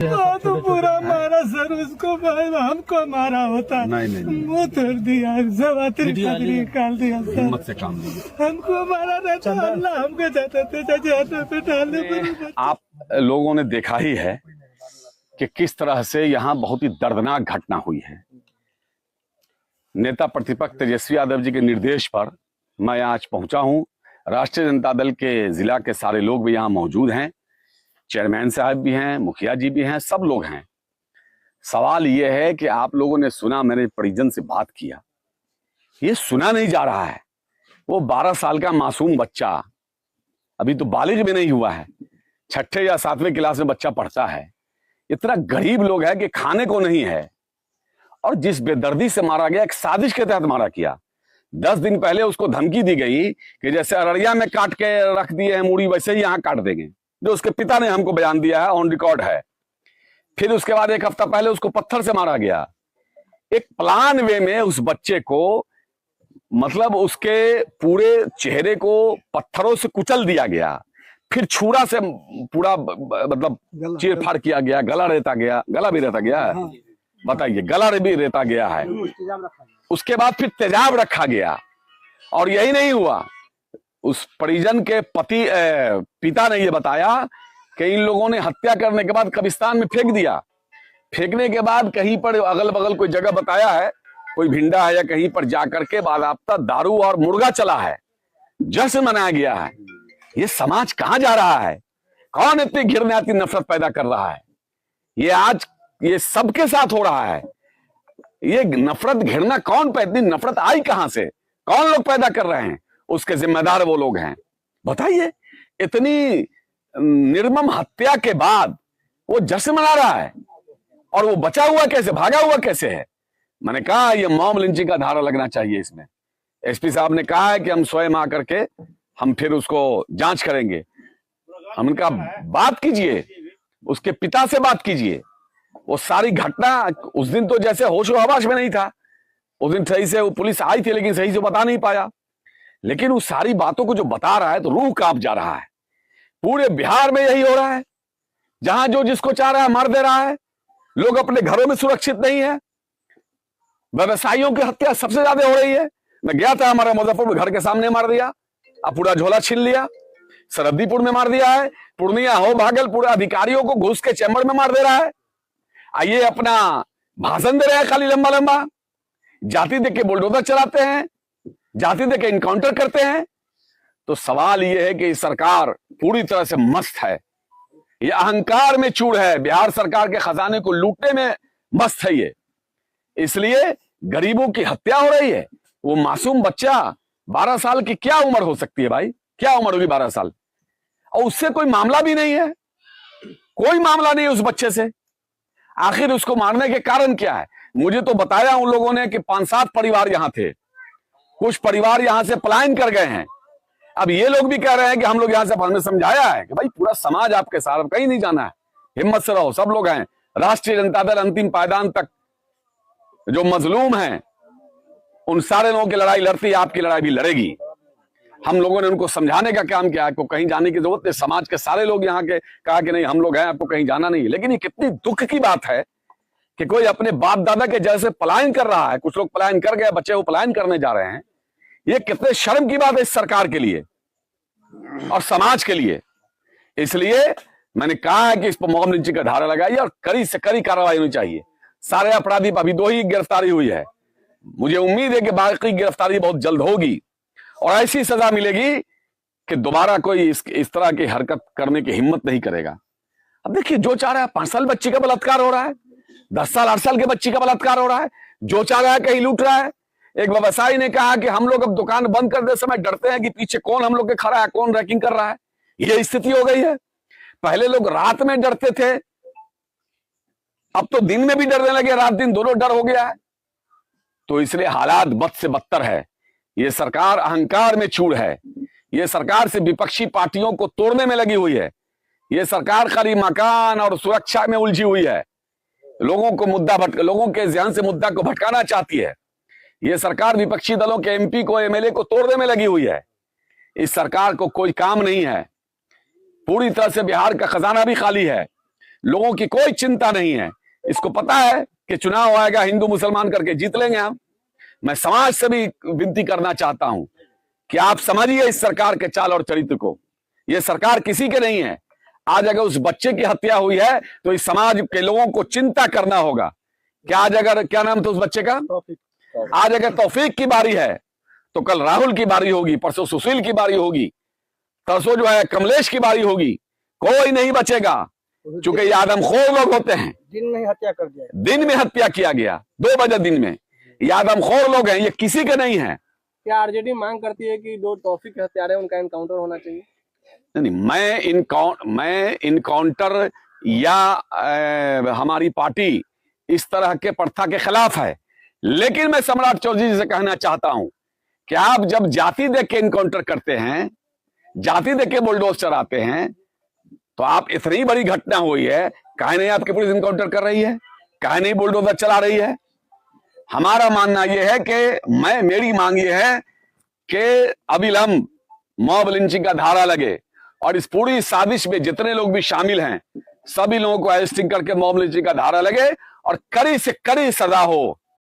तो पूरा मारा सर उसको, हमको मारा होता नहीं मुंह तोड़ दिया, जवातरी निकाल दिया सर, हिम्मत से काम लीजिए। हमको मारा रहता, अल्लाह हमको जाते पे डालने पर। आप लोगों ने देखा ही है कि किस तरह से यहाँ बहुत ही दर्दनाक घटना हुई है। नेता प्रतिपक्ष तेजस्वी यादव जी के निर्देश पर मैं आज पहुंचा हूं। राष्ट्रीय जनता दल के जिला के सारे लोग भी यहाँ मौजूद हैं, चेयरमैन साहब भी हैं, मुखिया जी भी हैं, सब लोग हैं। सवाल ये है कि आप लोगों ने सुना, मैंने परिजन से बात किया, ये सुना नहीं जा रहा है। वो 12 साल का मासूम बच्चा, अभी तो बालिग भी नहीं हुआ है, 6ठे या 7वें क्लास में बच्चा पढ़ता है। इतना गरीब लोग है कि खाने को नहीं है, और जिस बेदर्दी से मारा गया, एक साजिश के तहत मारा गया। 10 दिन पहले उसको धमकी दी गई कि जैसे अररिया में काट के रख दिए हैं मूड़ी, वैसे ही यहाँ काट देंगे, जो उसके पिता ने हमको बयान दिया है, ऑन रिकॉर्ड है। फिर उसके बाद 1 हफ्ता पहले उसको पत्थर से मारा गया। एक प्लान वे में उस बच्चे को, मतलब उसके पूरे चेहरे को पत्थरों से कुचल दिया गया, फिर छुरा से पूरा मतलब चीर फाड़ किया गया, गला रेता गया, गला भी रेता गया है, बताइए, गला भी रेता गया है। उसके बाद फिर तेजाब रखा गया। और यही नहीं हुआ, उस परिजन के पिता ने यह बताया कि इन लोगों ने हत्या करने के बाद कब्रिस्तान में फेंक दिया। फेंकने के बाद कहीं पर अगल बगल कोई जगह बताया है, कोई भिंडा है या कहीं पर जाकर के बाकायदा दारू और मुर्गा चला है, जश्न मनाया गया है। ये समाज कहां जा रहा है? कौन इतनी घिरनाती नफरत पैदा कर रहा है? ये आज ये सबके साथ हो रहा है। ये नफरत घिरना कौन इतनी नफरत आई कहां से? कौन लोग पैदा कर रहे हैं? उसके जिम्मेदार वो लोग हैं। बताइए, इतनी निर्मम हत्या के बाद वो जश्न मना रहा है, और वो बचा हुआ कैसे, भागा हुआ कैसे है? मैंने कहा ये मॉब लिंचिंग का धारा लगना चाहिए इसमें। एसपी साहब ने कहा है कि हम स्वयं आकर के हम फिर उसको जांच करेंगे। हमने कहा बात कीजिए, उसके पिता से बात कीजिए। वो सारी घटना, उस दिन तो जैसे होशो हवास में नहीं था, उस दिन सही से वो पुलिस आई थी लेकिन सही से बता नहीं पाया। लेकिन उस सारी बातों को जो बता रहा है तो रूह कांप जा रहा है। पूरे बिहार में यही हो रहा है, जहां जो जिसको चाह रहा है मार दे रहा है। लोग अपने घरों में सुरक्षित नहीं है। व्यवसायियों की हत्या सबसे ज्यादा हो रही है। मैं गया था, हमारा मुजफ्फरपुर घर के सामने मार दिया, अब पूरा झोला छीन लिया। सरहदीपुर में मार दिया है, पूर्णिया हो भागलपुर, अधिकारियों को घुस के चैम्बर में मार दे रहा है। आइए अपना भाषण दे रहे हैं खाली लंबा लंबा, जाति देख के बुलडोजर चलाते हैं, जाति देख के इनकाउंटर करते हैं। तो सवाल यह है कि सरकार पूरी तरह से मस्त है, ये अहंकार में चूर है, बिहार सरकार के खजाने को लूटने में मस्त है ये। इसलिए गरीबों की हत्या हो रही है। वो मासूम बच्चा 12 साल की क्या उम्र हो सकती है भाई? क्या उम्र होगी 12 साल? और उससे कोई मामला भी नहीं है, कोई मामला नहीं है उस बच्चे से। आखिर उसको मारने के कारण क्या है? मुझे तो बताया उन लोगों ने कि 5-7 परिवार यहां थे, कुछ परिवार यहां से पलायन कर गए हैं। अब ये लोग भी कह रहे हैं कि हम लोग यहां से, हमने समझाया है कि भाई पूरा समाज आपके साथ, कहीं नहीं जाना है, हिम्मत से रहो, सब लोग हैं। राष्ट्रीय जनता दल अंतिम पायदान तक जो मजलूम हैं उन सारे लोगों की लड़ाई लड़ती है, आपकी लड़ाई भी लड़ेगी। हम लोगों ने उनको समझाने का काम किया, आपको कहीं जाने की जरूरत नहीं। समाज के सारे लोग यहाँ के कहा कि नहीं हम लोग हैं, आपको कहीं जाना नहीं। लेकिन ये कितनी दुख की बात है कि कोई अपने बाप दादा के जैसे पलायन कर रहा है। कुछ लोग पलायन कर गए, बच्चे वो पलायन करने जा रहे हैं। ये कितने शर्म की बात है इस सरकार के लिए और समाज के लिए। इसलिए मैंने कहा है कि इस पर मॉब लिंचिंग का धारा लगाइए और कड़ी से कड़ी कार्रवाई होनी चाहिए। सारे अपराधी, अभी 2 ही गिरफ्तारी हुई है, मुझे उम्मीद है कि बाकी गिरफ्तारी बहुत जल्द होगी और ऐसी सजा मिलेगी कि दोबारा कोई इस तरह की हरकत करने की हिम्मत नहीं करेगा। अब देखिए, जो चाह रहा है, 5 साल बच्ची का बलात्कार हो रहा है, 10 साल 8 साल के बच्ची का बलात्कार हो रहा है, जो चाह रहा है कहीं लूट रहा है। एक व्यवसायी ने कहा कि हम लोग अब दुकान बंद करते समय डरते हैं कि पीछे कौन हम लोग के खड़ा है, कौन रैकिंग कर रहा है। यह स्थिति हो गई है। पहले लोग रात में डरते थे, अब तो दिन में भी डरने लगे, रात दिन दोनों डर हो गया है। तो इसलिए हालात बद से बदतर है। ये सरकार अहंकार में चूर है। ये सरकार से विपक्षी पार्टियों को तोड़ने में लगी हुई है। ये सरकार खाली मकान और सुरक्षा में उलझी हुई है। लोगों के ध्यान से मुद्दा को भटकाना चाहती है। ये सरकार विपक्षी दलों के एमपी को, एमएलए को तोड़ने में लगी हुई है। इस सरकार को कोई काम नहीं है। पूरी तरह से बिहार का खजाना भी खाली है। लोगों की कोई चिंता नहीं है। इसको पता है कि चुनाव आएगा, हिंदू मुसलमान करके जीत लेंगे हम। मैं समाज से भी विनती करना चाहता हूं कि आप समझिए इस सरकार के चाल और चरित्र को। यह सरकार किसी के नहीं है। आज अगर उस बच्चे की हत्या हुई है तो इस समाज के लोगों को चिंता करना होगा कि आज अगर, क्या नाम था उस बच्चे का, आज अगर तौफीक की बारी है तो कल राहुल की बारी होगी, परसों सुशील की बारी होगी, परसों जो है कमलेश की बारी होगी। कोई नहीं बचेगा, क्योंकि ये आदमखोर लोग होते हैं। दिन में हत्या कर दिया, दिन में हत्या किया गया, 2 बजे दिन में। ये आदमखोर लोग हैं, ये किसी के नहीं है। क्या आरजेडी मांग करती है कि 2 तौफीक के हत्यारे उनका एनकाउंटर होना चाहिए? नहीं, मैं इनकाउंटर या हमारी पार्टी इस तरह के प्रथा के खिलाफ है, लेकिन मैं सम्राट चौधरी जी से कहना चाहता हूं कि आप जब जाति देख के इनकाउंटर करते हैं, जाति देख के बुलडोज चलाते हैं, तो आप इतनी बड़ी घटना हुई है, काहे नहीं आपकी पुलिस इनकाउंटर कर रही है, काहे नहीं बुलडोजर चला रही है? हमारा मानना यह है कि मेरी मांग यह है कि अविलंब मॉब लिंचिंग का धारा लगे और इस पूरी साजिश में जितने लोग भी शामिल हैं सभी लोगों को अरेस्टिंग करके मॉब लिंचिंग का धारा लगे और कड़ी से कड़ी सजा हो।